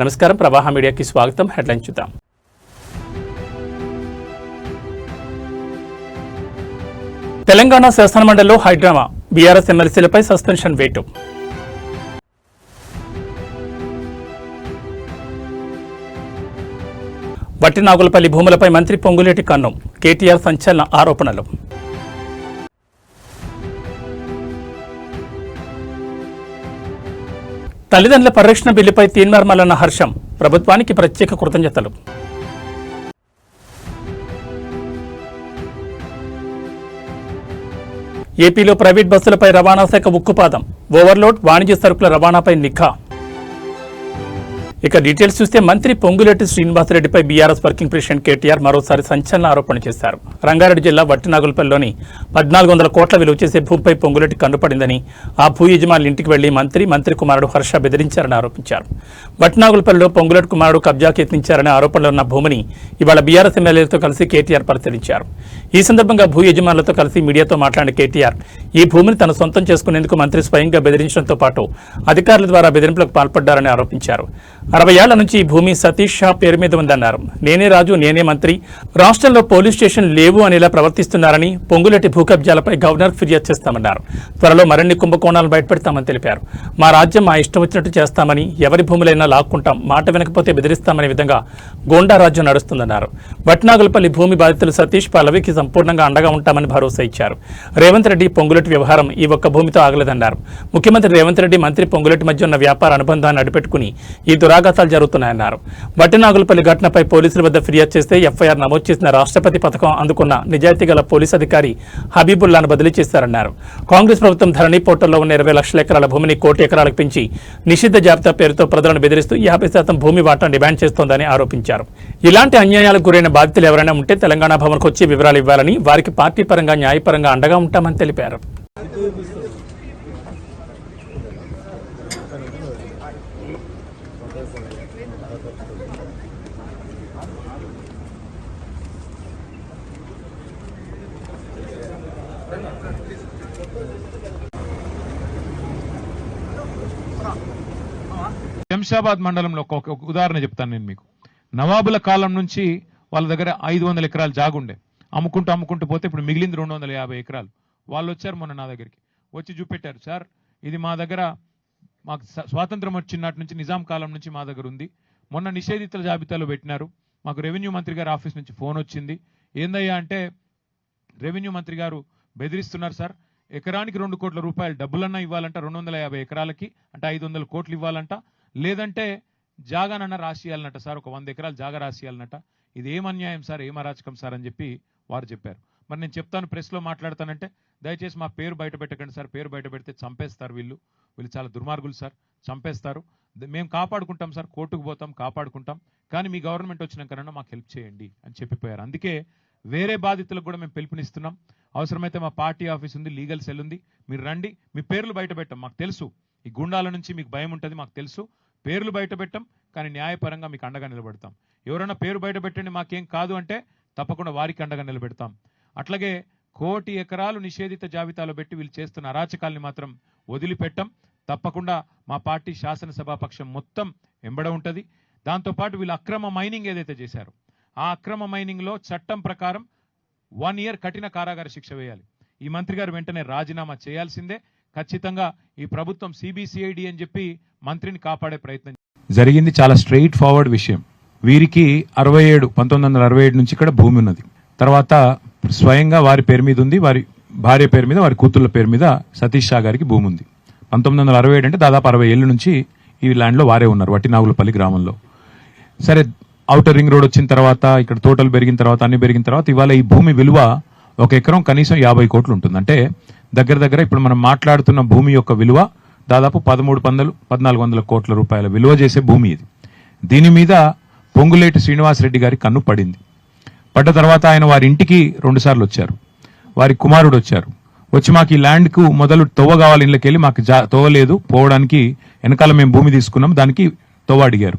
నమస్కారం, ప్రవాహ మీడియాకి స్వాగతం. హెడ్లైన్ చూద్దాం. తెలంగాణ శాసనమండలిలో హైడ్రామా, బీఆర్ఎస్ ఎమ్మెల్సీలపై సస్పెన్షన్ వేటు. వట్టినాగులపల్లి భూములపై మంత్రి పొంగులేటి కన్ను, కేటీఆర్ సంచలన ఆరోపణలు. తల్లిదండ్రుల పరిరక్షణ బిల్లుపై తీన్మార్ మల్లన్న హర్షం, ప్రభుత్వానికి ప్రత్యేక కృతజ్ఞతలు. ఏపీలో ప్రైవేట్ బస్సులపై రవాణా శాఖ ఉక్కుపాదం, ఓవర్లోడ్, వాణిజ్య సరుకుల రవాణాపై నిఘా. ఇక డీటెయిల్స్ చూస్తే మంత్రి పొంగులేటి శ్రీనివాసరెడ్డిపై బీఆర్ఎస్ వర్కింగ్ ప్రెసిడెంట్ కేటీఆర్ మరోసారి సంచలన ఆరోపణ చేశారు. రంగారెడ్డి జిల్లా వట్టినాగులపల్లిలోని 1400 కోట్ల విలువ చేసే భూమిపై పొంగులేటి కన్నుపడిందని, ఆ భూ యజమానుల ఇంటికి వెళ్లి మంత్రి కుమారుడు హర్ష బెదిరించారని ఆరోపించారు. వట్టినాగులపల్లిలో పొంగులేటి కుమారుడు కబ్జాకు యత్నించారనే ఆరోపణలు ఉన్న భూమిని ఇవాళ బీఆర్ఎస్ ఎమ్మెల్యేలతో కలిసి కేటీఆర్ పరిశీలించారు. ఈ సందర్భంగా భూ యజమానులతో కలిసి మీడియాతో మాట్లాడిన కేటీఆర్, ఈ భూమిని తన సొంతం చేసుకునేందుకు మంత్రి స్వయంగా బెదిరించడంతో పాటు అధికారుల ద్వారా బెదిరింపులకు పాల్పడ్డారని ఆరోపించారు. 60 ఏళ్ల నుంచి ఈ భూమి సతీష్ షా పేరు మీద ఉందన్నారు. నేనే రాజు, నేనే మంత్రి, రాష్ట్రంలో పోలీస్ స్టేషన్ లేవు అనేలా ప్రవర్తిస్తున్నారని, పొంగులేటి భూ కబ్జాలపై గవర్నర్ ఫిర్యాదు చేస్తామన్నారు. త్వరలో మరిన్ని కుంభకోణాలు బయటపెడతామని తెలిపారు. మా రాజ్యం మా ఇష్టం వచ్చినట్టు చేస్తామని, ఎవరి భూములైనా లాక్కుంటాం, మాట వినకపోతే బెదిరిస్తామనే విధంగా గోండా రాజ్యం నడుస్తుందన్నారు. వట్టినాగులపల్లి భూమి బాధితులు సతీష్, పల్లవికి సంపూర్ణంగా అండగా ఉంటామని భరోసా ఇచ్చారు. రేవంత్ రెడ్డి పొంగులేటి వ్యవహారం ఈ ఒక్క భూమితో ఆగలేదన్నారు. ముఖ్యమంత్రి రేవంత్ రెడ్డి, మంత్రి పొంగులేటి మధ్య ఉన్న వ్యాపార అనుబంధాన్ని అడ్డుపెట్టుకుని ఈ దురాఘాతాలు జరుగుతున్నాయన్నారు. వట్టినాగులపల్లి ఘటనపై పోలీసుల వద్ద ఫిర్యాదు చేస్తే ఎఫ్ఐఆర్ నమోదు చేసిన రాష్ట్రపతి పథకం అందుకున్న నిజాయితీ గల పోలీస్ అధికారి హబీబుల్లాను బదిలీ చేశారన్నారు. కాంగ్రెస్ ప్రభుత్వం ధరణి పోర్టల్లో ఉన్న 20 లక్షల ఎకరాల భూమిని 1 కోటి ఎకరాలకు పెంచి నిషిద్ధ జాబితా పేరుతో ప్రజలను బెదిరిస్తూ 50% భూమి వాటా డిమాండ్ చేస్తోందని ఆరోపించారు. ఇలాంటి అన్యాయాలకు గురైన బాధితులు ఎవరైనా ఉంటే తెలంగాణ భవన్కు వచ్చి వివరాలు ఇవ్వాలని, వారికి పార్టీ పరంగా న్యాయపరంగా అండగా ఉంటామని తెలిపారు. శంషాబాద్ మండలంలో ఒక ఉదాహరణ చెప్తాను నేను మీకు. నవాబుల కాలం నుంచి వాళ్ళ దగ్గర 500 ఎకరాలు జాగుండే, అమ్ముకుంటూ పోతే ఇప్పుడు మిగిలింది 250 ఎకరాలు. వాళ్ళు వచ్చారు మొన్న నా దగ్గరికి, వచ్చి చూపెట్టారు, సార్ ఇది మా దగ్గర, మాకు స్వాతంత్రం వచ్చినట్టు నుంచి నిజాం కాలం నుంచి మా దగ్గర ఉంది, మొన్న నిషేధితుల జాబితాలో పెట్టినారు, మాకు రెవెన్యూ మంత్రి గారి ఆఫీస్ నుంచి ఫోన్ వచ్చింది, ఏందయ్యా అంటే రెవెన్యూ మంత్రి గారు బెదిరిస్తున్నారు సార్, ఎకరానికి 2 కోట్ల రూపాయలు డబ్బులన్నా ఇవ్వాలంట, 250 ఎకరాలకి అంటే 500 కోట్లు ఇవ్వాలంట, లేదంటే జాగానన్నా రాసియాలన్నట సార్, ఒక 100 ఎకరాలు జాగా రాసియాలన్నట, ఇది ఏం అన్యాయం సార్, ఏం అరాచకం సార్ అని చెప్పి వారు చెప్పారు. మరి నేను చెప్తాను, ప్రెస్లో మాట్లాడతానంటే దయచేసి మా పేరు బయట పెట్టకండి సార్, పేరు బయట పెడితే చంపేస్తారు, వీళ్ళు చాలా దుర్మార్గులు సార్, చంపేస్తారు, మేము కాపాడుకుంటాం సార్, కోర్టుకు పోతాం, కాపాడుకుంటాం, కానీ మీ గవర్నమెంట్ వచ్చినాకన్నా మాకు హెల్ప్ చేయండి అని చెప్పిపోయారు. అందుకే వేరే బాధితులకు కూడా మేము పిలుపునిస్తున్నాం. అవసరమైతే మా పార్టీ ఆఫీస్ ఉంది, లీగల్ సెల్ ఉంది, మీరు రండి, మీ పేర్లు బయట పెట్టాం, మాకు తెలుసు ఈ గుండాల నుంచి మీకు భయం ఉంటుంది, మాకు తెలుసు, పేర్లు బయట పెట్టాం, కానీ న్యాయపరంగా మీకు అండగా నిలబెడతాం. ఎవరైనా పేరు బయట పెట్టండి మాకేం కాదు అంటే తప్పకుండా వారికి అండగా నిలబెడతాం. అట్లాగే 1 కోటి ఎకరాలు నిషేధిత జాబితాలో పెట్టి వీళ్ళు చేస్తున్న అరాచకాల్ని మాత్రం వదిలిపెట్టం. తప్పకుండా మా పార్టీ శాసనసభాపక్షం మొత్తం ఎంబడ ఉంటుంది. దాంతోపాటు వీళ్ళు అక్రమ మైనింగ్ ఏదైతే చేశారో ఆ అక్రమ మైనింగ్లో చట్టం ప్రకారం 1 ఇయర్ కఠిన కారాగార శిక్ష వేయాలి. ఈ మంత్రి గారు వెంటనే రాజీనామా చేయాల్సిందే. ఖచ్చితంగా ఈ ప్రభుత్వం సిబిసిఐడి అని చెప్పి మంత్రిని కాపాడే ప్రయత్నం జరిగింది. చాలా స్ట్రెయిట్ ఫార్వర్డ్ విషయం. వీరికి 1967 నుంచి ఇక్కడ భూమి ఉన్నది. తర్వాత స్వయంగా వారి పేరు మీద ఉంది, వారి భార్య పేరు మీద, వారి కూతుళ్ళ పేరు మీద సతీష్ షా గారికి భూమి ఉంది. 1967 అంటే దాదాపు 60 ఏళ్ళ నుంచి ఈ ల్యాండ్లో వారే ఉన్నారు, వట్టినాగులపల్లి గ్రామంలో. సరే, ఔటర్ రింగ్ రోడ్ వచ్చిన తర్వాత, ఇక్కడ తోటలు పెరిగిన తర్వాత, అన్ని పెరిగిన తర్వాత ఇవాళ ఈ భూమి విలువ 1 ఎకరం కనీసం 50 కోట్లు ఉంటుంది. అంటే దగ్గర ఇప్పుడు మనం మాట్లాడుతున్న భూమి యొక్క విలువ దాదాపు 1300-1400 కోట్ల రూపాయల విలువ చేసే భూమి ఇది. దీని మీద పొంగులేటి శ్రీనివాసరెడ్డి గారి కన్ను పడింది. పడ్డ తర్వాత ఆయన వారి ఇంటికి 2 సార్లు వచ్చారు, వారి కుమారుడు వచ్చారు. వచ్చి మాకు ఈ ల్యాండ్కు మొదలు తొవ్వ కావాలి, ఇళ్ళకి వెళ్ళి మాకు తొవ్వలేదు, పోవడానికి వెనకాల మేము భూమి తీసుకున్నాం, దానికి తొవ్వ అడిగారు.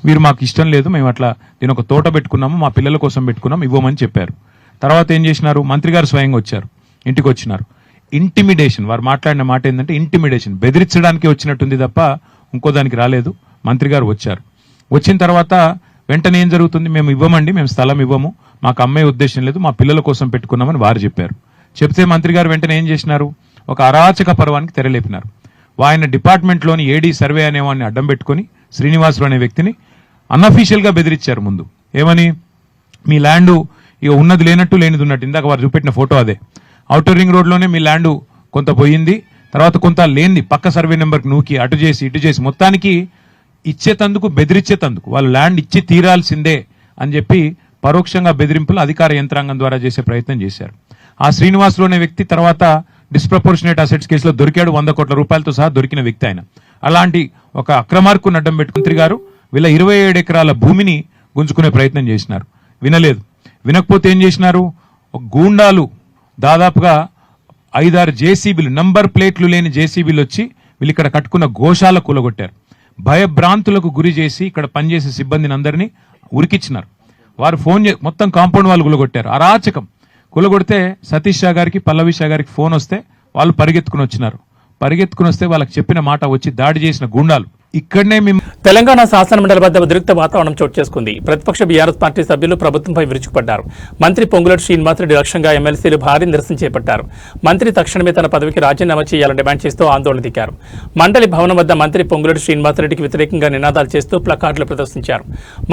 వీరు మాకు ఇష్టం లేదు, మేము అట్లా దీని ఒక తోట పెట్టుకున్నాము, మా పిల్లల కోసం పెట్టుకున్నాం, ఇవ్వమని చెప్పారు. తర్వాత ఏం చేసినారు, మంత్రి గారు స్వయంగా వచ్చారు, ఇంటికి వచ్చినారు. ఇంటిమిడేషన్, వారు మాట్లాడిన మాట ఏంటంటే ఇంటిమిడేషన్, బెదిరించడానికి వచ్చినట్టుంది తప్ప ఇంకో దానికి రాలేదు. మంత్రి గారు వచ్చారు, వచ్చిన తర్వాత వెంటనే ఏం జరుగుతుంది, మేము ఇవ్వమండి, మేము స్థలం ఇవ్వము, మాకు అమ్మే ఉద్దేశం లేదు, మా పిల్లల కోసం పెట్టుకున్నామని వారు చెప్పారు. చెప్తే మంత్రి గారు వెంటనే ఏం చేసినారు, ఒక అరాచక పర్వానికి తెరలేపినారు. ఆయన డిపార్ట్మెంట్లోని ఏడీ సర్వే అనేవాడిని అడ్డం పెట్టుకుని శ్రీనివాసులు అనే వ్యక్తిని అన్అఫీషియల్గా బెదిరించారు. ముందు ఏమని, మీ ల్యాండు ఇక ఉన్నది లేనట్టు లేనిది ఉన్నట్టు, ఇందాక వారు చూపెట్టిన ఫోటో అదే, ఔటర్ రింగ్ రోడ్లోనే మీ ల్యాండు కొంత పోయింది, తర్వాత కొంత లేనిది పక్క సర్వే నెంబర్కి నూకి అటు చేసి ఇటు చేసి మొత్తానికి ఇచ్చేతందుకు బెదిరించేతందుకు వాళ్ళు ల్యాండ్ ఇచ్చి తీరాల్సిందే అని చెప్పి పరోక్షంగా బెదిరింపులు అధికార యంత్రాంగం ద్వారా చేసే ప్రయత్నం చేశారు. ఆ శ్రీనివాసులు అనే వ్యక్తి తర్వాత డిస్ప్రపోర్షనేట్ అసెట్స్ కేసులో దొరికాడు, 100 కోట్ల రూపాయలతో సహా దొరికిన వ్యక్తి ఆయన. అలాంటి ఒక అక్రమార్కుని అడ్డం పెట్టి మంత్రి గారు వీళ్ళ 27 ఎకరాల భూమిని గుంజుకునే ప్రయత్నం చేసినారు. వినలేదు. వినకపోతే ఏం చేసినారు, గూండాలు దాదాపుగా 5-6 జేసీబీలు, నంబర్ ప్లేట్లు లేని జేసీబీలు వచ్చి వీళ్ళు ఇక్కడ కట్టుకున్న గోశాల కూలగొట్టారు. భయభ్రాంతులకు గురి చేసి ఇక్కడ పనిచేసే సిబ్బందిని అందరినీ ఉరికిచ్చినారు. వారు ఫోన్ మొత్తం కాంపౌండ్ వాళ్ళు కూలగొట్టారు. అరాచకం. కూలగొడితే సతీష్ షా గారికి, పల్లవి షా గారికి ఫోన్ వస్తే వాళ్ళు పరిగెత్తుకుని వచ్చినారు. పరిగెత్తుకుని వస్తే వాళ్ళకి చెప్పిన మాట వచ్చి దాడి చేసిన గూండాలు ఇక్కడనే మేము. తెలంగాణ శాసనమండలి వద్ద ఉద్రిక్త వాతావరణం చోటు చేసుకుంది. ప్రతిపక్ష బీఆర్ఎస్ పార్టీ సభ్యులు ప్రభుత్వంపై విరుచుకుపడ్డారు. మంత్రి పొంగులేటి శ్రీనివాసరెడ్డి లక్ష్యంగా ఎమ్మెల్సీలు భారీ నిరసన చేపట్టారు. మంత్రి తక్షణమే తన పదవికి రాజీనామా చేయాలని డిమాండ్ చేస్తూ ఆందోళన దిగారు. మండలి భవనం వద్ద మంత్రి పొంగులేటి శ్రీనివాసరెడ్డికి వ్యతిరేకంగా నినాదాలు చేస్తూ ప్లకార్డులు ప్రదర్శించారు.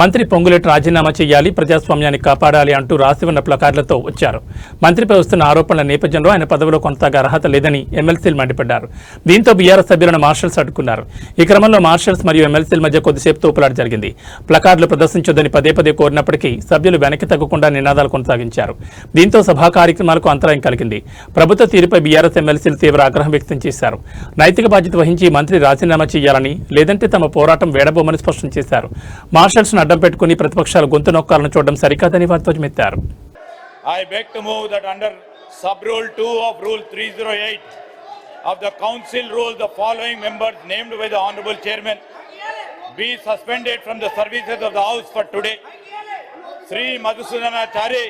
మంత్రి పొంగులేటి రాజీనామా చేయాలి, ప్రజాస్వామ్యాన్ని కాపాడాలి అంటూ రాసి ఉన్న ప్లకార్డులతో వచ్చారు. మంత్రిపై వస్తున్న ఆరోపణల నేపథ్యంలో ఆయన పదవిలో కొనసాగే అర్హత లేదని ఎమ్మెల్సీలు మండిపడ్డారు. దీంతో బీఆర్ఎస్ సభ్యులను మార్షల్స్ అడ్డుకున్నారు. ఈ క్రమంలో మార్షల్స్ మరియు ఎమ్మెల్సీల మధ్య కొద్దిసేపు తోపులాట జరిగింది. ప్లకార్డులు ప్రదర్శించొద్దని పదే పదే కోరినప్పటికీ సభ్యులు వెనక్కి తగ్గకుండా నినాదాలు కొనసాగించారు. దీంతో సభా కార్యక్రమాలకు అంతరాయం కలిగింది. ప్రభుత్వ తీరుపై బీఆర్ఎస్ ఎమ్మెల్సీలు తీవ్ర ఆగ్రహం వ్యక్తం చేశారు. నైతిక బాధ్యత వహించి మంత్రి రాజీనామా చేయాలని, లేదంటే తమ పోరాటం వేడబోమని స్పష్టం చేశారు. మార్షల్స్ ను అడ్డం పెట్టుకుని ప్రతిపక్షాలు గొంతు నొక్కాలను చూడడం సరికాదని వారు ధ్వజమెత్తారు. I beg to move that under sub-rule 2 of Rule 308 of the Council rules, the following members named by the Honorable Chairman be suspended from the services of the House for today. Sri Madhusudanachari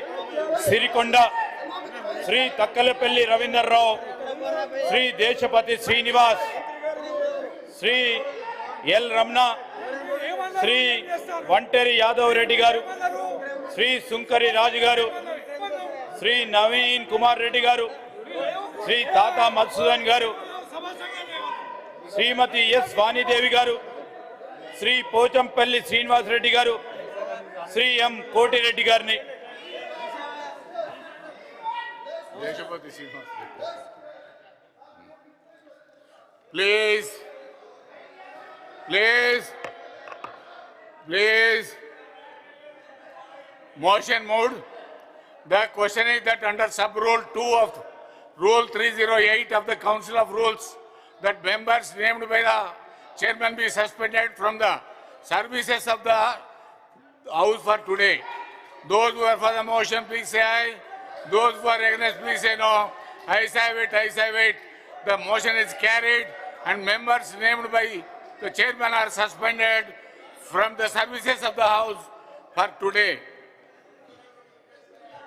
Sirikonda, Sri Takkalepelli Ravindra Rao, Sri Deshapati Srinivas, Sri L. Ramna, Sri Vanteri Yadav Reddy Garu, Sri Sunkari Raj Garu, Sri Naveen Kumar Reddy Garu, Sri Tata Madhusudan Garu, Srimati S. Vani Devi Garu, Sri Pochampalli Srinivas Reddy Garu, Sri M. Koti Reddy Garni. Please, please, please. Motion moved. The question is that under sub-rule 2 of Rule 308 of the Council of Rules, that members named by the chairman be suspended from the services of the House for today. Those who are for the motion, please say aye. Those who are against, please say no. Ayes have it, ayes have it. The motion is carried and members named by the chairman are suspended from the services of the House for today.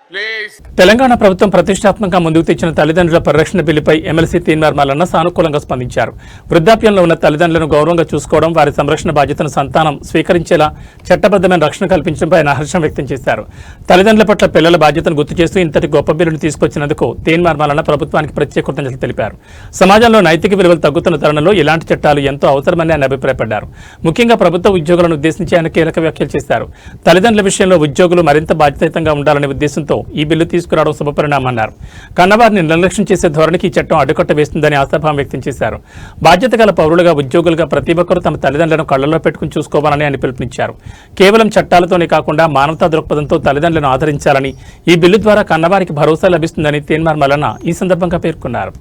Please. Telangana ప్రభుత్వం ప్రతిష్టాత్మకంగా ముందుకు తెచ్చిన తల్లిదండ్రుల పరిరక్షణ బిల్లుపై MLC Teenmar Mallanna సానుకూలంగా స్పందించారు. వృద్ధాప్యంలో ఉన్న తల్లిదండ్రులను గౌరవంగా చూసుకోవడం, వారి సంరక్షణ బాధ్యతను సంతానం స్వీకరించేలా చట్టబద్దమైన రక్షణ కల్పించడంపై ఆయన హర్షం వ్యక్తం చేశారు. తల్లిదండ్రుల పట్ల పిల్లల బాధ్యతను గుర్తు చేస్తూ ఇంతటి గొప్ప బిల్లును తీసుకొచ్చినందుకు తీన్మార్ మల్లన్న ప్రభుత్వానికి ప్రత్యేక కృతజ్ఞతలు తెలిపారు. సమాజంలో నైతిక విలువలు తగ్గుతున్న తరుణంలో ఇలాంటి చట్టాలు ఎంతో అవసరమని ఆయన అభిప్రాయపడ్డారు. ముఖ్యంగా ప్రభుత్వ ఉద్యోగులను ఉద్దేశించి ఆయన కీలక వ్యాఖ్యలు చేశారు. తల్లిదండ్రుల విషయంలో ఉద్యోగులు మరింత బాధ్యతాయుతంగా ఉండాలనే ఉద్దేశంతో ఈ బిల్లు తీసుకురావడం శుభపరిణామన్నారు. కన్నవారిని నిర్లక్ష్యం చేసే ధోరణికి ఈ చట్టం అడ్డుకట్ట వేస్తుందని ఆశాభావం వ్యక్తం చేశారు. బాధ్యత గల పౌరులుగా, ఉద్యోగులుగా ప్రతి ఒక్కరూ తమ తల్లిదండ్రులను కళ్లలో పెట్టుకుని చూసుకోవాలని ఆయన పిలుపునిచ్చారు. కేవలం చట్టాలతోనే కాకుండా మానవతా దృక్పథంతో తల్లిదండ్రులను ఆదరించాలని, ఈ బిల్లు ద్వారా కన్నవారికి భరోసా లభిస్తుందని తీన్మార్ మల్లన్న ఈ సందర్భంగా పేర్కొన్నారు.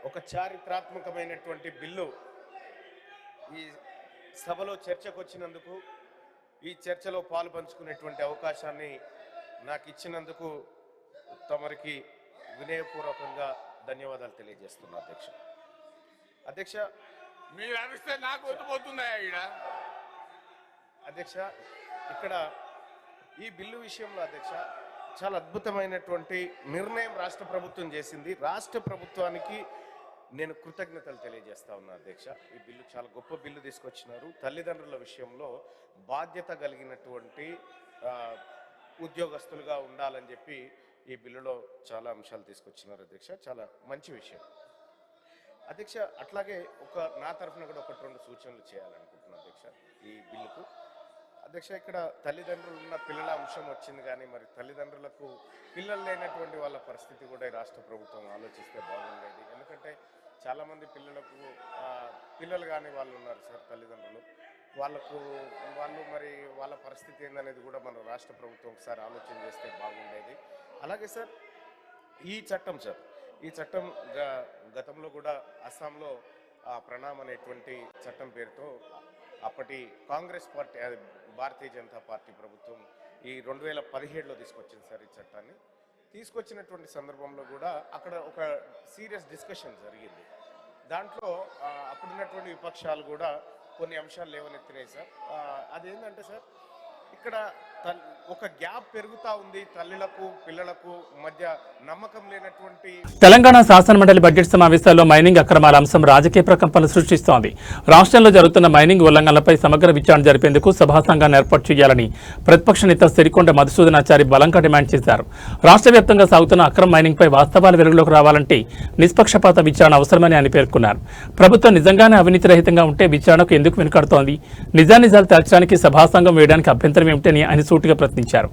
ఒక చారిత్రాత్మకమైనటువంటి బిల్లు ఈ సభలో చర్చకు వచ్చినందుకు, ఈ చర్చలో పాలు పంచుకునేటువంటి అవకాశాన్ని నాకు ఇచ్చినందుకు తమరికి వినయపూర్వకంగా ధన్యవాదాలు తెలియజేస్తున్నా. అధ్యక్ష మీరు అరిస్తే నాకు వద్దుపోతుందా అధ్యక్ష, ఇక్కడ ఈ బిల్లు విషయంలో అధ్యక్ష చాలా అద్భుతమైనటువంటి నిర్ణయం రాష్ట్ర ప్రభుత్వం చేసింది. రాష్ట్ర ప్రభుత్వానికి నేను కృతజ్ఞతలు తెలియజేస్తా ఉన్నా అధ్యక్ష. ఈ బిల్లు చాలా గొప్ప బిల్లు తీసుకొచ్చినారు. తల్లిదండ్రుల విషయంలో బాధ్యత కలిగినటువంటి ఉద్యోగస్తులుగా ఉండాలని చెప్పి ఈ బిల్లులో చాలా అంశాలు తీసుకొచ్చినారు అధ్యక్ష. చాలా మంచి విషయం అధ్యక్ష. అట్లాగే నా తరఫున కూడా 1-2 సూచనలు చేయాలనుకుంటున్నాను అధ్యక్ష ఈ బిల్లుకు. అధ్యక్ష, ఇక్కడ తల్లిదండ్రులు ఉన్న పిల్లల అంశం వచ్చింది, కానీ మరి తల్లిదండ్రులకు పిల్లలు లేనటువంటి వాళ్ళ పరిస్థితి కూడా ఈ రాష్ట్ర ప్రభుత్వం ఆలోచిస్తే బాగుండేది. ఎందుకంటే చాలామంది పిల్లలు కానీ వాళ్ళు ఉన్నారు సార్, తల్లిదండ్రులు వాళ్ళు మరి వాళ్ళ పరిస్థితి ఏందనేది కూడా మన రాష్ట్ర ప్రభుత్వం ఒకసారి ఆలోచన చేస్తే బాగుండేది. అలాగే సార్ ఈ చట్టం గతంలో కూడా అస్సాంలో ప్రణామ్ అనేటువంటి చట్టం పేరుతో అప్పటి కాంగ్రెస్ పార్టీ, భారతీయ జనతా పార్టీ ప్రభుత్వం ఈ 2017లో తీసుకొచ్చింది సార్. ఈ చట్టాన్ని తీసుకొచ్చినటువంటి సందర్భంలో కూడా అక్కడ ఒక సీరియస్ డిస్కషన్ జరిగింది. దాంట్లో అప్పుడున్నటువంటి విపక్షాలు కూడా కొన్ని అంశాలు లేవనెత్తినాయి సార్. అదేంటంటే సార్, ఇక్కడ ఒక గ్యాప్ పెరుగుతూ ఉంది, తల్లులకు పిల్లలకు మధ్య నమ్మకం లేనటువంటి. తెలంగాణ శాసనమండలి బడ్జెట్ సమావేశాల్లో మైనింగ్ అక్రమాల అంశం రాజకీయ ప్రకంపనలు సృష్టిస్తోంది. రాష్ట్రంలో జరుగుతున్న మైనింగ్ ఉల్లంఘనలపై సమగ్ర విచారణ జరిపేందుకు సభా సంఘాన్ని ఏర్పాటు చేయాలని ప్రతిపక్ష నేత సిరికొండ మధుసూదనాచారి బలంగా డిమాండ్ చేశారు. రాష్ట్ర వ్యాప్తంగా సాగుతున్న అక్రమ మైనింగ్పై వాస్తవాలు వెలుగులోకి రావాలంటే నిష్పక్షపాత విచారణ అవసరమని ఆయన పేర్కొన్నారు. ప్రభుత్వం నిజంగానే అవినీతి రహితంగా ఉంటే విచారణకు ఎందుకు వెనుకాడుతోంది? నిజానిజాలు తేల్చడానికి సభా సంఘం వేయడానికి అభ్యంతరం ఏమిటని ఆయన సూటిగా ప్రశ్నించారు.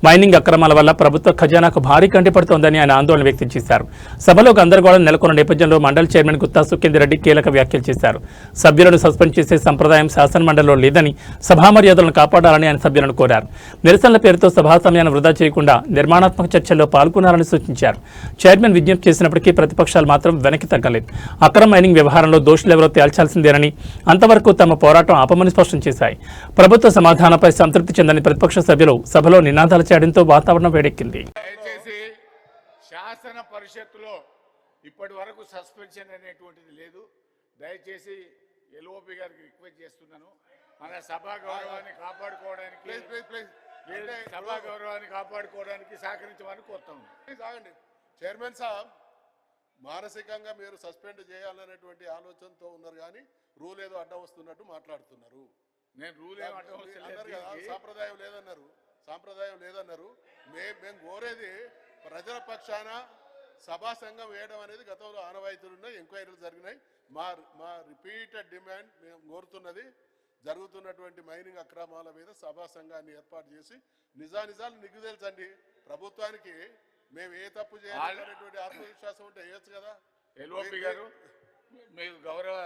మైనింగ్ అక్రమాల వల్ల ప్రభుత్వ ఖజానాకు భారీ కంటిపడుతోందని ఆయన ఆందోళన వ్యక్తం చేశారు. సభలో గందరగోళం నెలకొన్న నేపథ్యంలో మండలి చైర్మన్ గుత్తా సుఖేందర్ రెడ్డి కీలక వ్యాఖ్యలు చేశారు. సభ్యులను సస్పెండ్ చేసే సంప్రదాయం శాసనమండలిలో లేదని, సభా మర్యాదలను కాపాడాలని ఆయన సభ్యులను కోరారు. నిరసనల పేరుతో సభా సమయాన్ని వృధా చేయకుండా నిర్మాణాత్మక చర్చల్లో పాల్గొనాలని సూచించారు. చైర్మన్ విజ్ఞప్తి చేసినప్పటికీ ప్రతిపక్షాలు మాత్రం వెనక్కి తగ్గలేదు. అక్రమ మైనింగ్ వ్యవహారంలో దోషులెవరో తేల్చాల్సిందేనని, అంతవరకు తమ పోరాటం ఆపమని స్పష్టం చేశాయి. ప్రభుత్వ సమాధానంపై సంతృప్తి చెందని ప్రతిపక్ష సభ్యులు సభలో నినాదాలు చేయడంతో వాతావరణం వేడెక్కింది. దయచేసి శాసన పరిషత్తులో ఇప్పటి వరకు సస్పెన్షన్ అనేటువంటిది లేదు. దయచేసి ఎల్ఓపి గారికి రిక్వెస్ట్ చేస్తున్నాను, మన సభా గౌరవాన్ని కాపాడుకోవడానికి సహకరించమని కోరుతాము. చైర్మన్ సాబ్, మానసికంగా మీరు సస్పెండ్ చేయాలనేటువంటి ఆలోచనతో ఉన్నారు, కానీ రూల్ ఏదో అడ్డం వస్తున్నట్టు మాట్లాడుతున్నారు. నేను రూల్ సాంప్రదాయం లేదన్నారు. మేము కోరేది ప్రజల పక్షాన సభా సంఘం వేయడం అనేది గతంలో ఆనవాయితీలు ఉన్నాయి, ఎంక్వైరీలు జరిగినాయి. మా రిపీటెడ్ డిమాండ్ మేము కోరుతున్నది, జరుగుతున్నటువంటి మైనింగ్ అక్రమాల మీద సభా సంఘాన్ని ఏర్పాటు చేసి నిజాలు నిగ్గుదేల్చండి. ప్రభుత్వానికి మేము ఏ తప్పు చేయాలనేటువంటి ఆత్మవిశ్వాసం ఉంటే వేయచ్చు కదా. ఎల్ఓపి గారు, మీకు గౌరవ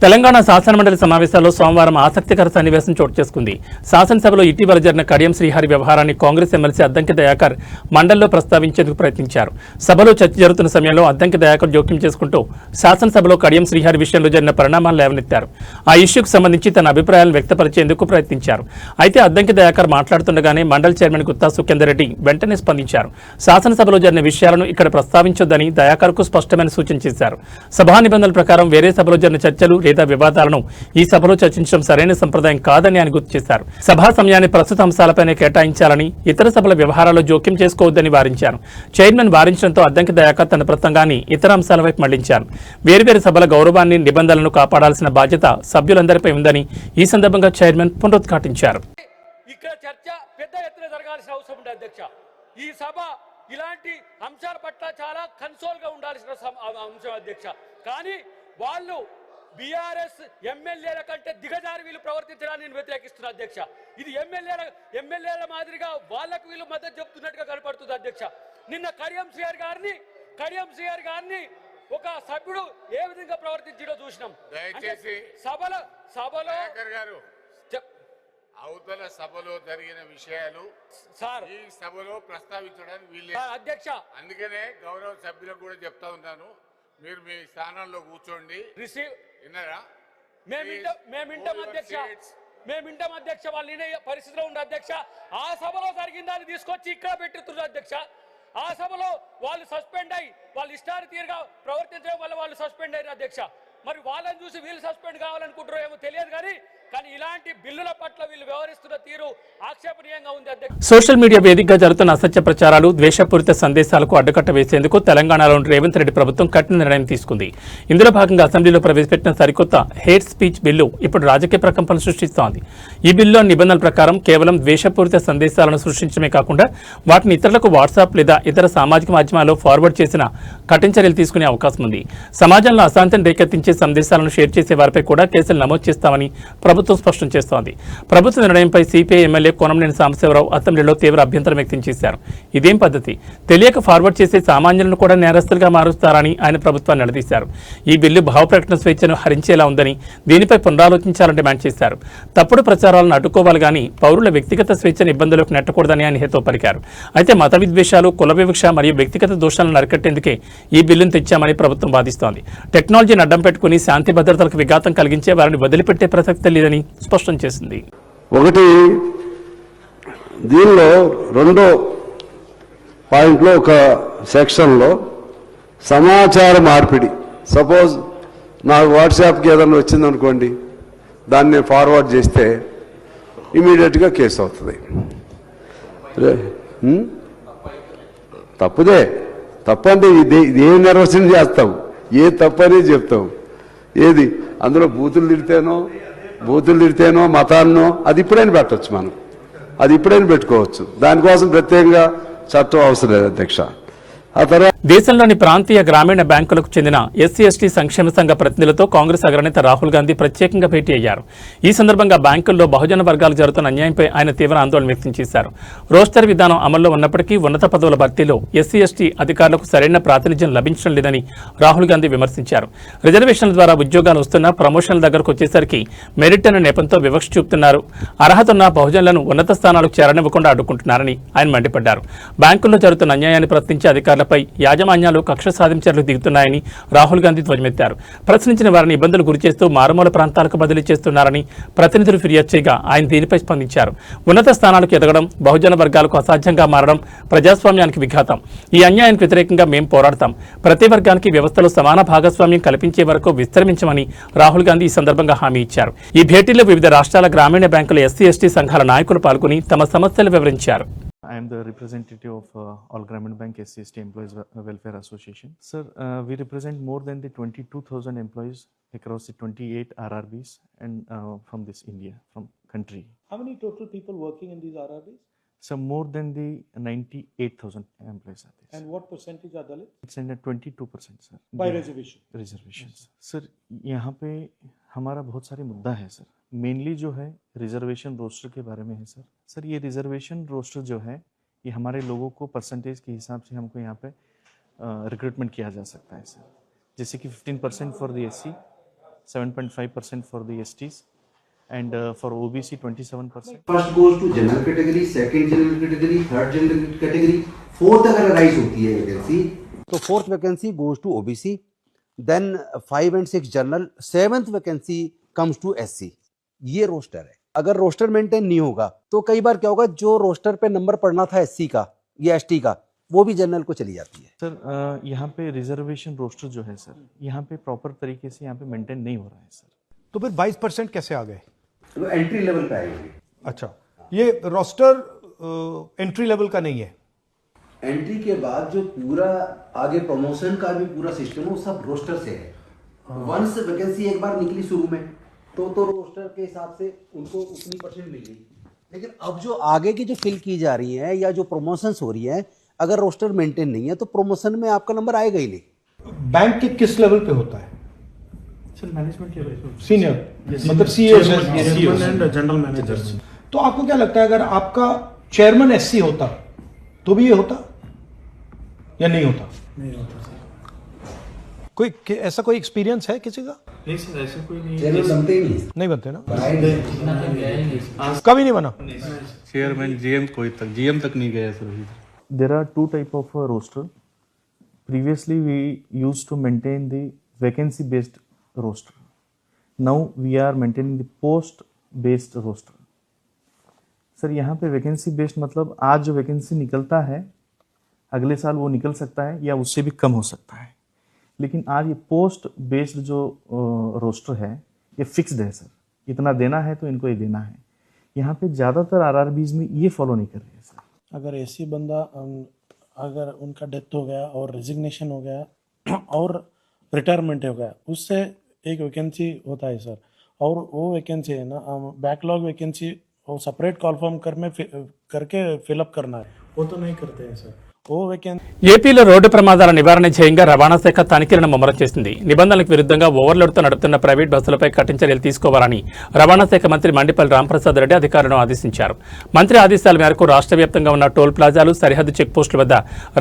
తెలంగాణ శాసనమండలి సమావేశాల్లో సోమవారం ఆసక్తికర సన్నివేశం చోటు చేసుకుంది. శాసనసభలో ఇటీవల జరిగిన కడియం శ్రీహరి వ్యవహారాన్ని కాంగ్రెస్ ఎమ్మెల్సీ అద్దంకి దయాకర్ మండలిలో ప్రస్తావించేందుకు ప్రయత్నించారు. సభలో చర్చ జరుగుతున్న సమయంలో అద్దంకి దయాకర్ జోక్యం చేసుకుంటూ శాసనసభలో కడియం శ్రీహరి విషయంలో జరిగిన పరిణామాలు లేవనెత్తారు. ఆ ఇష్యూకు సంబంధించి తన అభిప్రాయాలను వ్యక్తపరిచేందుకు ప్రయత్నించారు. అయితే అద్దంకి దయాకర్ మాట్లాడుతుండగానే మండలి చైర్మన్ గుత్తా సుఖేందర్ రెడ్డి వెంటనే స్పందించారు. శాసనసభలో జరిగిన విషయాలను ఇక్కడ ప్రస్తావించొద్దని దయాకర్కు స్పష్టమైన సూచన చేశారు. సభా నిబంధనల ప్రకారం వేరే సభలో జరిగిన చర్చలు లేదా వివాదాలను ఈ సభలో చర్చించడం సరైన సంప్రదాయం కాదని ఆయన గుర్తు చేశారు. సభా సమయాన్ని ప్రస్తుత అంశాలపైనే కేటాయించాలని, ఇతర సభల వ్యవహారాల్లో జోక్యం చేసుకోవద్దని వారించారు. చైర్మన్ వారించడంతో అద్దంకి దయాకర్ తన ప్రసంగాన్ని ఇతర అంశాల వైపు మళ్లించారు. వేర్వేరు సభల గౌరవాన్ని, నిబంధనలను కాపాడాల్సిన బాధ్యత సభ్యులందరిపై ఉందని ఈ సందర్భంగా చైర్మన్ పునరుద్ఘాటించారు. ఇక్కడ చర్చ పెద్ద ఎత్తున జరగాల్సిన అవసరం ఉంది అధ్యక్ష. ఈ సభ ఇలాంటి అంశాల పట్ల చాలా కన్సోల్ గా ఉండాల్సిన అంశం అధ్యక్ష. కానీ వాళ్ళు బీఆర్ఎస్ ఎమ్మెల్యేల కంటే దిగజారి వీళ్ళు ప్రవర్తించడాన్ని నేను వ్యతిరేకిస్తున్నా అధ్యక్ష. ఇది ఎమ్మెల్యేల మాదిరిగా వాళ్ళకు వీళ్ళు మద్దతు చెప్తున్నట్టుగా కనపడుతుంది అధ్యక్ష. నిన్న కడియం శ్రీహరి గారిని ఒక సభ్యుడు ఏ విధంగా ప్రవర్తించడో చూసినాం. దయచేసి సభలో గారు, అవతల సభలో జరిగిన విషయాలు సార్ ఈ సభలో ప్రస్తావించడానికి వీళ్ళు అధ్యక్ష. అందుకనే గౌరవ సభ్యులకు కూడా చెప్తా ఉన్నాను, మీరు మీ స్థానంలో కూర్చోండి. విన్నారా? మేమింటాం అధ్యక్ష. వాళ్ళు వినే పరిస్థితిలో ఉండే అధ్యక్ష. ఆ సభలో జరిగిన దాన్ని తీసుకొచ్చి ఇక్కడ పెట్టుతున్నారు అధ్యక్ష. ఆ సభలో వాళ్ళు సస్పెండ్ అయ్యి వాళ్ళు ఇష్టారీతిగా ప్రవర్తించడం వల్ల వాళ్ళు సస్పెండ్ అయ్యారు అధ్యక్ష. మరి వాళ్ళని చూసి వీళ్ళు సస్పెండ్ కావాలనుకుంటారో ఏమో తెలియదు, కానీ కానీ ఇలాంటి బిల్లుల పట్ల వీళ్ళు వ్యవహరిస్తున్న తీరు ఆక్షేపణీయంగా ఉంది అధ్యక్ష. సోషల్ మీడియా వేదికగా జరుగుతున్న అసత్య ప్రచారాలు, ద్వేషపూరిత సందేశాలకు అడ్డుకట్ట వేసేందుకు తెలంగాణలోని రేవంత్ రెడ్డి ప్రభుత్వం కఠిన నిర్ణయం తీసుకుంది. ఇందులో భాగంగా అసెంబ్లీలో ప్రవేశపెట్టిన సరికొత్త హేట్ స్పీచ్ బిల్లు ఇప్పుడు రాజకీయ ప్రకంపనలు సృష్టిస్తోంది. ఈ బిల్లులో నిబంధనల ప్రకారం కేవలం ద్వేషపూరిత సందేశాలను సృష్టించడమే కాకుండా వాటిని ఇతరులకు వాట్సాప్ లేదా ఇతర సామాజిక మాధ్యమాల్లో ఫార్వర్డ్ చేసిన కఠిన చర్యలు తీసుకునే అవకాశం ఉంది. సమాజంలో అశాంతిని రేకెత్తించే సందేశాలను షేర్ చేసే వారిపై కూడా కేసులు నమోదు చేస్తామని ప్రభుత్వం స్పష్టం చేస్తోంది. ప్రభుత్వ నిర్ణయంపై సిపిఐ ఎమ్మెల్యే కోనంనేని సాంబశివరావు అసెంబ్లీలో తీవ్ర అభ్యంతరం వ్యక్తం చేశారు. ఇదేం పద్ధతి? తెలియక ఫార్వర్డ్ చేసే సామాన్యులను కూడా నేరస్తులుగా మారుస్తారని ఆయన ప్రభుత్వాన్ని నిలదీశారు. ఈ బిల్లు భావ ప్రకటన స్వేచ్ఛను హరించేలా ఉందని, దీనిపై పునరాలోచించాలని డిమాండ్ చేశారు. తప్పుడు ప్రచారాలను అడ్డుకోవాలి కానీ పౌరుల వ్యక్తిగత స్వేచ్ఛను ఇబ్బందులకు నెట్టకూడదని ఆయన హితవు పలికారు. అయితే మత విద్వేషాలు, కుల వివక్ష మరియు వ్యక్తిగత దోషాలను అరికట్టేందుకే ఈ బిల్లును తెచ్చామని ప్రభుత్వం వాదిస్తోంది. టెక్నాలజీని అడ్డం పెట్టుకుని శాంతి భద్రతలకు విఘాతం కలిగించే వారిని వదిలిపెట్టే ప్రసక్తి లేదని స్పష్టం చేసింది. ఒకటి, దీనిలో రెండో పాయింట్లో ఒక సెక్షన్లో సమాచార మార్పిడి, సపోజ్ నాకు వాట్సాప్కి ఏదైనా వచ్చిందనుకోండి, దాన్ని ఫార్వర్డ్ చేస్తే ఇమీడియట్గా కేసు అవుతుంది. తప్పుదే, తప్పంటే ఇది ఏం నిర్వచనం చేస్తావు, ఏ తప్పని చెప్తావు, ఏది అందులో బూతులు తిడితేనో మతాన్నో అది ఇప్పుడైనా పెట్టవచ్చు, మనం అది ఇప్పుడైనా పెట్టుకోవచ్చు. దానికోసం ప్రత్యేకంగా చట్టం అవసరం లేదు అధ్యక్ష. ఆ తర్వాత దేశంలోని ప్రాంతీయ గ్రామీణ బ్యాంకులకు చెందిన ఎస్సీ ఎస్టీ సంక్షేమ సంఘ ప్రతినిధులతో కాంగ్రెస్ అగ్రనేత రాహుల్ గాంధీ ప్రత్యేకంగా భేటీ అయ్యారు. ఈ సందర్భంగా బ్యాంకుల్లో బహుజన వర్గాలు జరుగుతున్న అన్యాయంపై ఆయన తీవ్ర ఆందోళన వ్యక్తం చేశారు. రోస్టర్ విధానం అమల్లో ఉన్నప్పటికీ ఉన్నత పదవుల భర్తీలో ఎస్సీ ఎస్టీ అధికారులకు సరైన ప్రాతినిధ్యం లభించడం లేదని రాహుల్ గాంధీ విమర్శించారు. రిజర్వేషన్ల ద్వారా ఉద్యోగాలు వస్తున్నా ప్రమోషన్ల దగ్గరకు వచ్చేసరికి మెరిట్ అనే నెపంతో వివక్ష చూపుతున్నారు. అర్హత ఉన్న బహుజనులను ఉన్నత స్థానాలకు చేరనివ్వకుండా అడ్డుకుంటున్నారని ఆయన మండిపడ్డారు. బ్యాంకుల్లో జరుగుతున్న అన్యాయాన్ని ప్రశ్నించే అధికారులపై యాజమాన్యాలు కక్ష సాధించర్లు దిగుతున్నాయని రాహుల్ గాంధీ ధ్వజమెత్తారు. ప్రశ్నించిన వారిని ఇబ్బందులు గురిచేస్తూ మారుమూల ప్రాంతాలకు బదిలీ చేస్తున్నారని ప్రతినిధులు ఫిర్యాదు చేయగా ఆయన దీనిపై స్పందించారు. ఉన్నత స్థానాలకు ఎదగడం బహుజన వర్గాలకు అసాధ్యంగా మారడం ప్రజాస్వామ్యానికి విఘాతం. ఈ అన్యాయానికి వ్యతిరేకంగా మేం పోరాడతాం. ప్రతి వర్గానికి వ్యవస్థలో సమాన భాగస్వామ్యం కల్పించే వరకు విస్తరించమని రాహుల్ గాంధీ ఈ సందర్భంగా హామీ ఇచ్చారు. ఈ భేటీలో వివిధ రాష్ట్రాల గ్రామీణ బ్యాంకుల ఎస్సీ ఎస్టీ సంఘాల నాయకులు పాల్గొని తమ సమస్యలు వివరించారు. I am the representative of All Gramin Bank SC/ST Employees Welfare Association. Sir, we represent more than the 22,000 employees across the 28 RRBs and from this India, from country. How many total people working in these RRBs? So more than the 98,000 employees are there. And what percentage are Dalit? It's in 22%, sir. By reservation? Reservations. Sir, यहाँ पे हमारा बहुत सारे मुद्दा है sir. Mainly जो है reservation roster के बारे में है सर. सर ये रिजर्वेशन रोस्टर जो है ये हमारे लोगों को परसेंटेज के हिसाब से हमको यहाँ पे रिक्रूटमेंट किया जा सकता है सर. जैसे कि 15% for the SC, 7.5% for the STs and for OBC 27%. First goes to general category, second general category, third general category, fourth अगर राइज होती है वैकेंसी तो fourth vacancy goes to OBC, then 5 and 6 general, 7th vacancy comes to SC. ये roster है. अगर roster maintain नहीं होगा तो कई बार क्या होगा, जो रोस्टर पे नंबर पड़ना था SC का या ST का वो भी जनरल को चली जाती है. सर यहाँ पे रिजर्वेशन रोस्टर जो है सर यहाँ पे प्रॉपर तरीके से यहाँ पे मेंटेन नहीं हो रहा है सर. तो फिर 22% कैसे आ गए? तो एंट्री लेवल पे आएंगे. अच्छा, ये रोस्टर एंट्री लेवल का नहीं है. एंट्री के बाद जो पूरा आगे प्रमोशन का भी पूरा सिस्टम है वो सब रोस्टर से है. वंस वैकेंसी एक बार निकली शुरू में तो रोस्टर के हिसाब से उनको उतनी परसेंट मिल गई. लेकिन अब जो आगे की जो फिल की जा रही है या जो प्रमोशंस हो रही है, अगर रोस्टर मेंटेन नहीं है तो प्रमोशन में आपका नंबर आएगा ही नहीं. बैंक के किस लेवल पे होता है? सर मैनेजमेंट लेवल, सीनियर मतलब CEO एंड जनरल मैनेजर. तो आपको क्या लगता है अगर आपका चेयरमैन SC होता तो भी ये होता या नहीं होता? नहीं होता सर. कोई ऐसा कोई एक्सपीरियंस है किसी का? नहीं सर ऐसा कोई नहीं. चैनल बनते ही नहीं बनते ना, कभी नहीं बना. चेयरमैन GM तक नहीं गया sir. There are two type of roster. Previously we used to maintain the vacancy based roster. Now we are maintaining the post based roster. Sir यहाँ पे वैकेंसी बेस्ड मतलब आज जो वैकेंसी निकलता है अगले साल वो निकल सकता है या उससे भी कम हो सकता है. लेकिन आज ये पोस्ट बेस्ड जो रोस्टर है ये फिक्स्ड है सर. इतना देना है तो इनको ये देना है। यहाँ पे ज़्यादातर आरआरबीज में ये फॉलो नहीं कर रहे हैं सर। अगर ऐसी बंदा अगर उनका डेथ हो गया और रेजिग्नेशन हो गया और रिटायरमेंट हो गया, उससे एक वैकेंसी होता है सर, और वो वैकेंसी है ना बैकलॉग वैकेंसी वो सेपरेट कॉल फॉर्म करके फिलअप करना है, वो तो नहीं करते हैं सर। ఏపీలో రోడ్డు ప్రమాదాల నివారణ ధ్యేయంగా రవాణా శాఖ తనిఖీలను ముమ్మరం చేసింది. నిబంధనలకు విరుద్ధంగా ఓవర్లోడ్తో నడుపుతున్న ప్రైవేట్ బస్సులపై కఠిన చర్యలు తీసుకోవాలని రవాణా శాఖ మంత్రి మండిపల్లి రాంప్రసాద్ రెడ్డి అధికారులను ఆదేశించారు. మంత్రి ఆదేశాల మేరకు రాష్ట్ర వ్యాప్తంగా ఉన్న టోల్ ప్లాజాలు, సరిహద్దు చెక్పోస్టుల వద్ద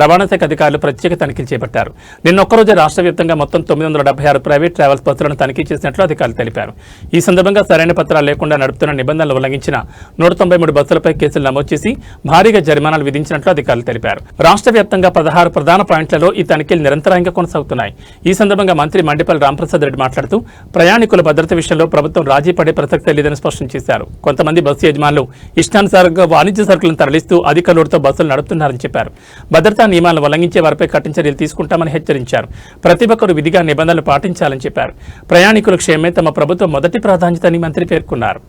రవాణా శాఖ అధికారులు ప్రత్యేక తనిఖీలు చేపట్టారు. నిన్నొక్కరోజే రాష్ట్ర వ్యాప్తంగా మొత్తం 976 ప్రైవేట్ ట్రావెల్స్ బస్సులను తనిఖీ చేసినట్లు అధికారులు తెలిపారు. ఈ సందర్భంగా సరైన పత్రాలు లేకుండా నడుపుతున్న నిబంధనలు ఉల్లంఘించిన 193 బస్సులపై కేసులు నమోదు చేసి భారీగా జరిమానాలు విధించినట్లు అధికారులు తెలిపారు. రాష్ట్ర వ్యాప్తంగా 16 ప్రధాన పాయింట్లలో ఈ తనిఖీలు నిరంతరాయంగా కొనసాగుతున్నాయి. ఈ సందర్భంగా మంత్రి మండిపల్లి రాంప్రసాద్ రెడ్డి మాట్లాడుతూ ప్రయాణికుల భద్రత విషయంలో ప్రభుత్వం రాజీ పడే ప్రసక్తే లేదని స్పష్టం చేశారు. కొంతమంది బస్సు యజమానులు ఇష్టానుసారంగా వాణిజ్య సరుకులను తరలిస్తూ అధిక లోడుతో బస్సులు నడుపుతున్నారని చెప్పారు. భద్రతా నియమాలను ఉల్లంఘించే వారిపై కఠిన చర్యలు తీసుకుంటామని హెచ్చరించారు. ప్రతి ఒక్కరూ విధిగా నిబంధనలు పాటించాలని చెప్పారు. ప్రయాణికుల క్షేమే తమ ప్రభుత్వం మొదటి ప్రాధాన్యతని మంత్రి పేర్కొన్నారు.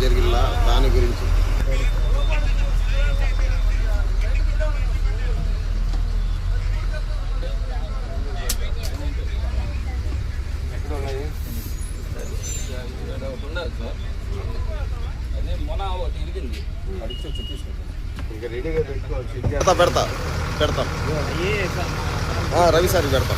జరిగిల్లా దాని గురించి ఇంకా రెడీగా పెట్టుకోవచ్చు. పెడతా రవి సార్ పెడతా.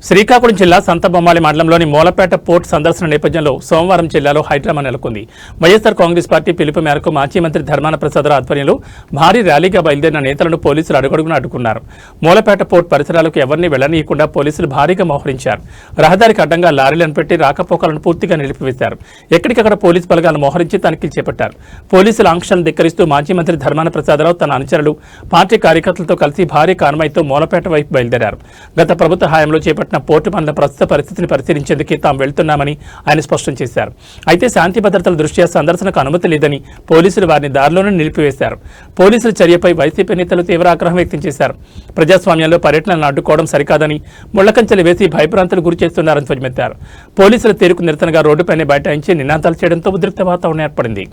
శ్రీకాకుళం జిల్లా సంతబొమ్మాళి మండలంలోని మూలపేట పోర్ట్ సందర్శన నేపథ్యంలో సోమవారం జిల్లాలో హైడ్రామా నెలకొంది. వైఎస్ఆర్ కాంగ్రెస్ పార్టీ పిలుపు మేరకు మాజీ మంత్రి ధర్మాన ప్రసాదరావు ఆధ్వర్యంలో భారీ ర్యాలీగా బయలుదేరిన నేతలను పోలీసులు అడుగడుగున అడ్డుకున్నారు. మూలపేట పోర్ట్ పరిసరాలకు ఎవరిని వెళ్లనీయకుండా పోలీసులు భారీగా మోహరించారు. రహదారికి అడ్డంగా లారీలను పెట్టి రాకపోకలను పూర్తిగా నిలిపివేశారు. ఎక్కడికక్కడ పోలీసు బలగాలను మోహరించి తనిఖీలు చేపట్టారు. పోలీసుల ఆంక్షలను ధిక్కరిస్తూ మాజీ మంత్రి ధర్మాన ప్రసాదరావు తన అనుచరులు పార్టీ కార్యకర్తలతో కలిసి భారీ కాన్వాయ్తో మూలపేట వైపు బయలుదేరారు. గత ప్రభుత్వ హయాంలో చేపట్టిన విశాఖపట్నం పోర్టు పనుల ప్రస్తుత పరిస్థితిని పరిశీలించేందుకు తాము వెళ్తున్నామని ఆయన స్పష్టం చేశారు. అయితే శాంతి భద్రతల దృష్ట్యా సందర్శనకు అనుమతి లేదని పోలీసులు వారిని దారిలోనే నిలిపివేశారు. పోలీసుల చర్యపై వైసీపీ నేతలు తీవ్ర ఆగ్రహం వ్యక్తం చేశారు. ప్రజాస్వామ్యంలో పర్యటనలను అడ్డుకోవడం సరికాదని, ముళ్లకంచెలు వేసి భయభ్రాంతులు గురి చేస్తున్నారని ధ్వజమెత్తారు. పోలీసుల తీరుకు నిరసనగా రోడ్డుపైనే బైఠాయించి నినాదాలు చేయడంతో ఉద్రిక్త వాతావరణం ఏర్పడింది.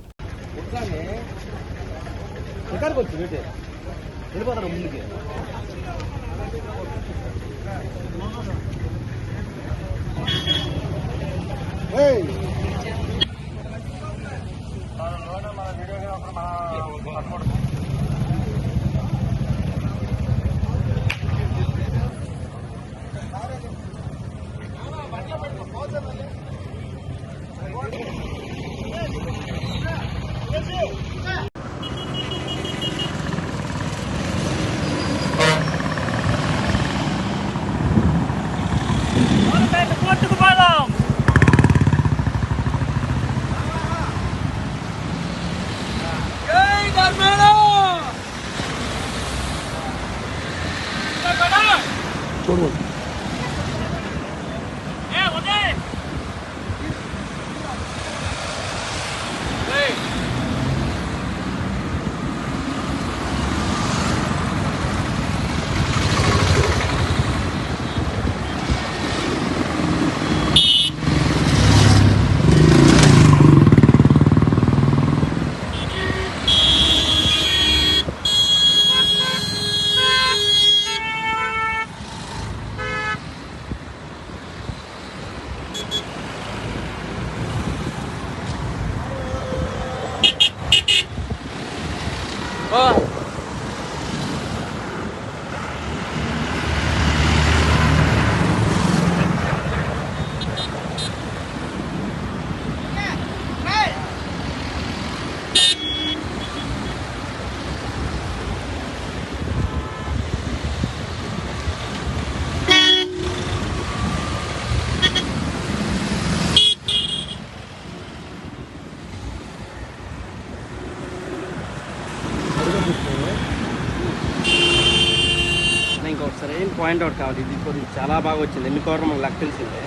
ఇంకొకసారి ఏం పాయింట్ అవుట్ కావాలి. ఇది కొద్దిగా చాలా బాగా వచ్చింది. ఎన్ని కవర్ మనకు లెక్క తెలిసిందే.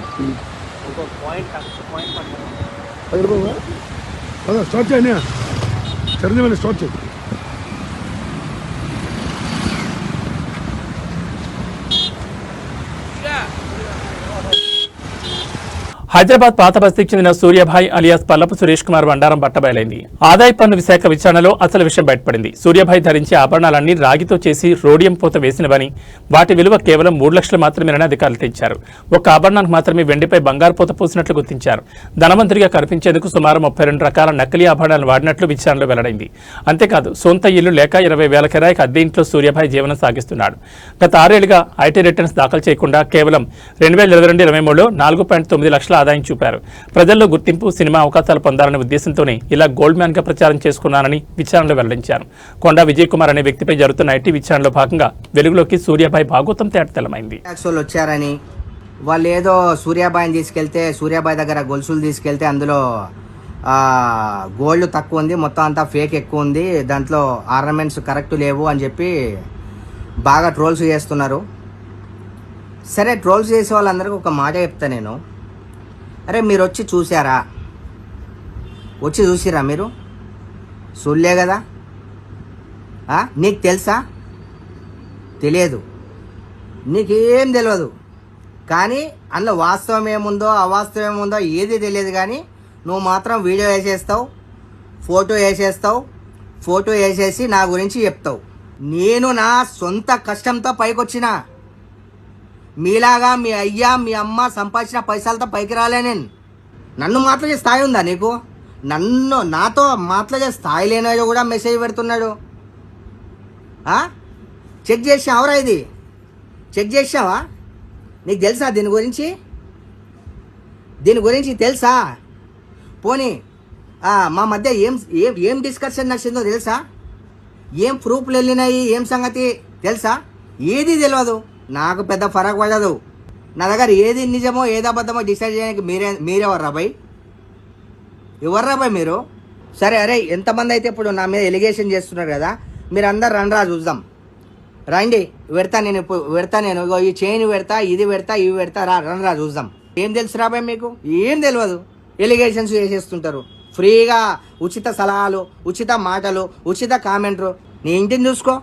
ఇంకొక పాయింట్ స్టార్ట్ చేయండి, స్టార్ట్ చేయండి. హైదరాబాద్ పాత బస్తీకి చెందిన సూర్యాభాయ్ అలియాస్ పల్లపు సురేష్ కుమార్ బండారం బట్టబయలైంది. ఆదాయ పన్ను విశాఖ విచారణలో అసలు విషయం బయటపడింది. సూర్యాభాయ్ ధరించే ఆభరణాలన్నీ రాగితో చేసి రోడియం పూత వేసినవని, వాటి విలువ కేవలం 3 లక్షలు మాత్రమేనని అధికారులు తెచ్చారు. ఒక్క ఆభరణానికి మాత్రమే వెండిపై బంగారు పూత పూసినట్లు గుర్తించారు. ధనవంతుడిగా కనిపించేందుకు సుమారు 32 రకాల నకిలీ ఆభరణాలు వాడినట్లు విచారణలో వెల్లడైంది. అంతేకాదు సొంత ఇల్లు లేక 20,000 కిరాయికి అద్దె ఇంట్లో సూర్యాభాయ్ జీవనం సాగిస్తున్నాడు. గత 6 ఏళ్లుగా ఐటీ రిటర్న్స్ దాఖలు చేయకుండా కేవలం 2022-23లో 4.9 లక్షల ఆదాయం చూపారు. ప్రజల్లో గుర్తింపు, సినిమా అవకాశాలు పొందాలనే ఉద్దేశంతోనే ఇలా గోల్డ్ మ్యాన్ గా ప్రచారం చేసుకున్నానని విచారణలో వెల్లడించారు. కొండా విజయ్ కుమార్ అనే వ్యక్తిపై జరుగుతున్న ఐటీ విచారణలో భాగంగా వెలుగులోకి సూర్యాభాయ్ భాగోతం తేటతెల్లమైంది. వచ్చారని వాళ్ళు ఏదో సూర్యాభాయ్ని తీసుకెళ్తే, సూర్యాభాయ్ దగ్గర గొలుసులు తీసుకెళ్తే అందులో గోల్డ్ తక్కువ ఉంది, మొత్తం అంతా ఫేక్ ఎక్కువ ఉంది, దాంట్లో ఆర్నమెంట్స్ కరెక్ట్ లేవు అని చెప్పి బాగా ట్రోల్స్ చేస్తున్నారు. సరే, ట్రోల్స్ చేసే వాళ్ళందరికీ ఒక మాట చెప్తా నేను. అరే, మీరు వచ్చి చూసారా? వచ్చి చూసిరా? మీరు చూడలే కదా. నీకు తెలుసా? తెలియదు, నీకేం తెలియదు. కానీ అందులో వాస్తవం ఏముందో అవాస్తవం ఏముందో ఏది తెలియదు. కానీ నువ్వు మాత్రం వీడియో వేసేస్తావు, ఫోటో వేసేసి నా గురించి చెప్తావు. నేను నా సొంత కష్టంతో పైకొచ్చిన, మీలాగా మీ అయ్యా మీ అమ్మ సంపాదించిన పైసలతో పైకి రాలే నేను. నన్ను మాట్లాడే స్థాయి ఉందా నీకు? నాతో మాట్లాడే స్థాయి లేనివాడు కూడా మెసేజ్ పెడుతున్నాడు. చెక్ చేసావరా? ఇది చెక్ చేసావా? నీకు తెలుసా దీని గురించి తెలుసా? పోనీ మా మధ్య ఏం డిస్కషన్ నచ్చిందో తెలుసా? ఏం ప్రూఫ్లు వెళ్ళినాయి, ఏం సంగతి తెలుసా? ఏది తెలియదు. నాకు పెద్ద ఫరక్ పడదు. నా దగ్గర ఏది నిజమో ఏది అబద్ధమో డిసైడ్ చేయడానికి మీరెవర్రా భయ్? ఎవర్రా భయ్ మీరు? సరే, అరే ఎంతమంది అయితే ఇప్పుడు నా మీద ఎలిగేషన్ చేస్తున్నారు కదా, మీరు అందరు రండిరా చూద్దాం. రండి. పెడతా నేను పెడతా నేను ఇగో ఈ చైన్ పెడతా ఇది పెడతా ఇవి పెడతా రా చూద్దాం. ఏం తెలుసు రాబాయ్ మీకు? ఏం తెలియదు. ఎలిగేషన్స్ చేసేస్తుంటారు ఫ్రీగా. ఉచిత సలహాలు, ఉచిత మాటలు, ఉచిత కామెంట్లు. నీ ఇంటిని చూసుకో,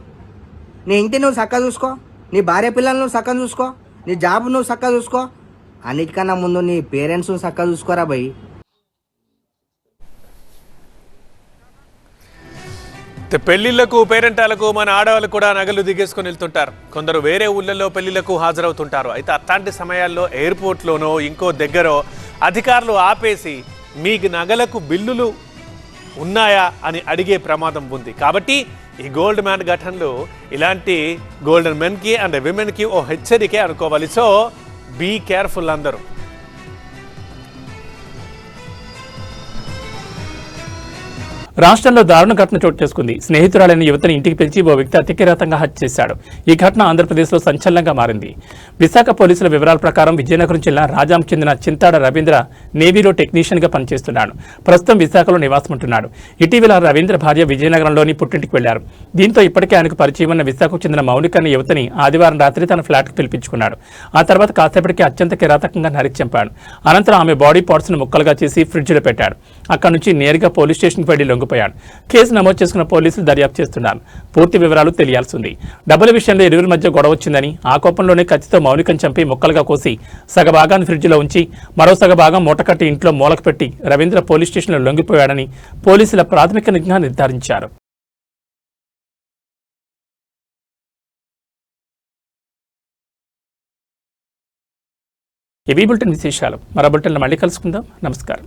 నీ ఇంటిని నువ్వు చక్కగా చూసుకో, నీ భార్య పిల్లలను నువ్వు చక్కగా చూసుకో, నీ జాబ్ నువ్వు చక్కగా చూసుకో. అన్నిటికన్నా ముందు నీ పేరెంట్స్ చక్కగా చూసుకోరా భయ్. పెళ్లిళ్లకు పేరెంటాలకు మన ఆడవాళ్ళు కూడా నగలు దిగేసుకొని వెళ్తుంటారు. కొందరు వేరే ఊళ్ళల్లో పెళ్లిళ్లకు హాజరవుతుంటారు. అయితే అట్లాంటి సమయాల్లో ఎయిర్పోర్ట్లోనో ఇంకో దగ్గరో అధికారులు ఆపేసి మీకు నగలకు బిల్లులు ఉన్నాయా అని అడిగే ప్రమాదం ఉంది. కాబట్టి ఈ గోల్డ్ మ్యాన్ ఘటనలు ఇలాంటి గోల్డెన్ మెన్కి అండ్ విమెన్కి ఓ హెచ్చరికే అనుకోవాలి. సో బీ కేర్ఫుల్ అందరూ. రాష్ట్రంలో దారుణ ఘటన చోటు చేసుకుంది. స్నేహితురాలైన యువతిని ఇంటికి పిలిచి ఓ వ్యక్తి అతికిరాతంగా హత్య చేశాడు. ఈ ఘటన ఆంధ్రప్రదేశ్లో సంచలనంగా మారింది. విశాఖ పోలీసుల వివరాల ప్రకారం విజయనగరం జిల్లా రాజాం చెందిన చింతాడ రవీంద్ర నేవీలో టెక్నీషియన్గా పనిచేస్తున్నాడు. ప్రస్తుతం విశాఖలో నివాసం ఉంటున్నాడు. ఇటీవల రవీంద్ర భార్య విజయనగరంలోని పుట్టింటికి వెళ్లారు. దీంతో ఇప్పటికే ఆయనకు పరిచయం ఉన్న విశాఖకు చెందిన మౌనిక అనే యువతిని ఆదివారం రాత్రి తన ఫ్లాట్కు పిలిపించుకున్నాడు. ఆ తర్వాత కాసేపటికి అత్యంత కిరాతకంగా నరికి చంపాడు. అనంతరం ఆమె బాడీ పార్ట్స్ను ముక్కలుగా చేసి ఫ్రిడ్జ్లో పెట్టాడు. అక్కడి నుంచి నేరుగా పోలీస్ స్టేషన్కి వెళ్లి లొంగిపోయాడు. కేసు నమోదు చేసుకున్న పోలీసులు దర్యాప్తు చేస్తున్నారు. పూర్తి వివరాలు తెలియాల్సి ఉంది. డబ్బుల విషయంలో ఇరువురి మధ్య గొడవ వచ్చిందని, ఆ కోపంలోనే కత్తితో మౌనికను చంపి ముక్కలుగా కోసి సగభాగాన్ని ఫ్రిడ్జ్లో ఉంచి మరో సగభాగం మూటకట్టి ఇంట్లో మూలకు పెట్టి రవీంద్ర పోలీస్ స్టేషన్లో లొంగిపోయాడని పోలీసుల ప్రాథమిక నిఘా నిర్ధారించారు. ఇవి బులెటిన్ విశేషాలు. మరో బులెటిన్లో మళ్ళీ కలుసుకుందాం. నమస్కారం.